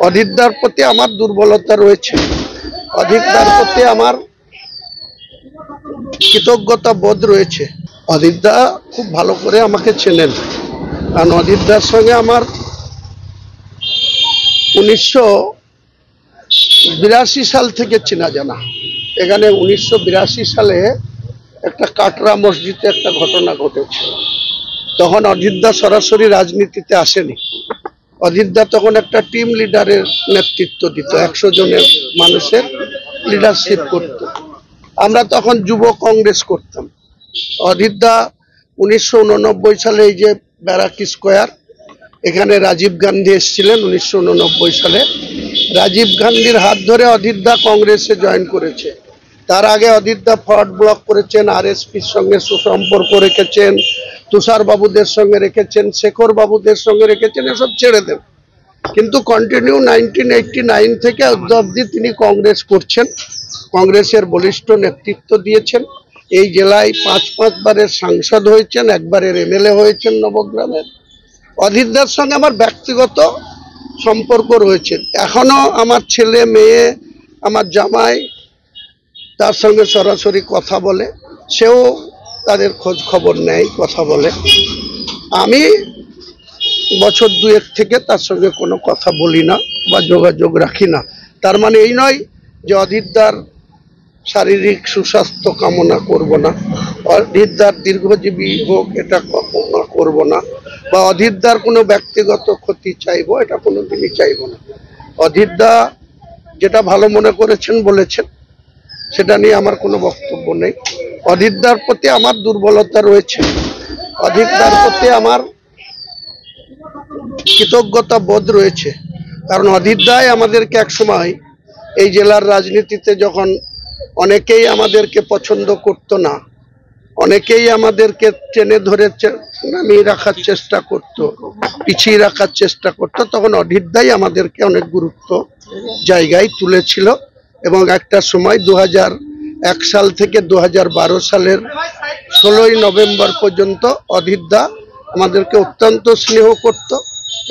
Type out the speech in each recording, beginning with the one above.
অধীরদার প্রতি আমার দুর্বলতা রয়েছে। অধীরদার প্রতি আমার কৃতজ্ঞতা বোধ রয়েছে। অধীরদা খুব ভালো করে আমাকে চেনেন, কারণ অধীরদার সঙ্গে আমার 1982 সাল থেকে চেনা জানা। এখানে 1982 সালে একটা কাটরা মসজিদে একটা ঘটনা ঘটেছিল। তখন অধীরদা সরাসরি রাজনীতিতে আসেনি। অধীরদা তখন একটা টিম লিডারের নেতৃত্ব দিত, 100 জনের মানুষের লিডারশিপ করত। আমরা তখন যুব কংগ্রেস করতাম। অধীরদা 1989 সালে এই যে ব্যারাক স্কোয়ার, এখানে রাজীব গান্ধী এসেছিলেন 1989 সালে। রাজীব গান্ধীর হাত ধরে অধীরদা কংগ্রেসে জয়েন করেছে। তার আগে অধীরদা ফরওয়ার্ড ব্লক করেছেন, আরএসপির সঙ্গে সুসম্পর্ক রেখেছেন, তুষার বাবুদের সঙ্গে রেখেছেন, শেখর বাবুদের সঙ্গে রেখেছেন, এসব ছেড়ে দেন। কিন্তু কন্টিনিউ 1989 থেকে অবধি তিনি কংগ্রেস করছেন, কংগ্রেসের বলিষ্ঠ নেতৃত্ব দিয়েছেন। এই জেলায় 5 বারের সাংসদ হয়েছেন, একবারের এমএলএ হয়েছেন নবগ্রামের। অধীরদার সঙ্গে আমার ব্যক্তিগত সম্পর্ক রয়েছে। এখনো আমার ছেলে মেয়ে, আমার জামাই তার সঙ্গে সরাসরি কথা বলে, সেও তাদের খোঁজ খবর নেয়, কথা বলে। আমি বছর 2 থেকে তার সঙ্গে কোনো কথা বলি না বা যোগাযোগ রাখি না। তার মানে এই নয় যে অধীরদার শারীরিক সুস্বাস্থ্য কামনা করব না, অধীরদার দীর্ঘজীবী হোক এটা কামনা করব না, বা অধীরদার কোনো ব্যক্তিগত ক্ষতি চাইবো, এটা কোনোদিনই চাইব না। অধীরদা যেটা ভালো মনে করেছেন বলেছেন, সেটা নিয়ে আমার কোনো বক্তব্য নেই। অধীরদার প্রতি আমার দুর্বলতা রয়েছে। অধীরদার প্রতি আমার কৃতজ্ঞতা বোধ রয়েছে, কারণ অধীরদাই আমাদেরকে একসময় এই জেলার রাজনীতিতে, যখন অনেকেই আমাদেরকে পছন্দ করতো না, অনেকেই আমাদেরকে টেনে ধরে নামিয়ে রাখার চেষ্টা করত, পিছিয়ে রাখার চেষ্টা করত, তখন অধীরদাই আমাদেরকে অনেক গুরুত্ব জায়গায় তুলেছিল। এবং একটা সময় 2001 সাল থেকে 2012 সালের 16ই নভেম্বর পর্যন্ত অধীরদা আমাদেরকে অত্যন্ত স্নেহ করত,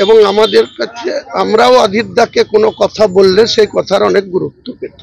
এবং আমাদের কাছে আমরাও অধীরদাকে কোনো কথা বললে সেই কথার অনেক গুরুত্ব পেত।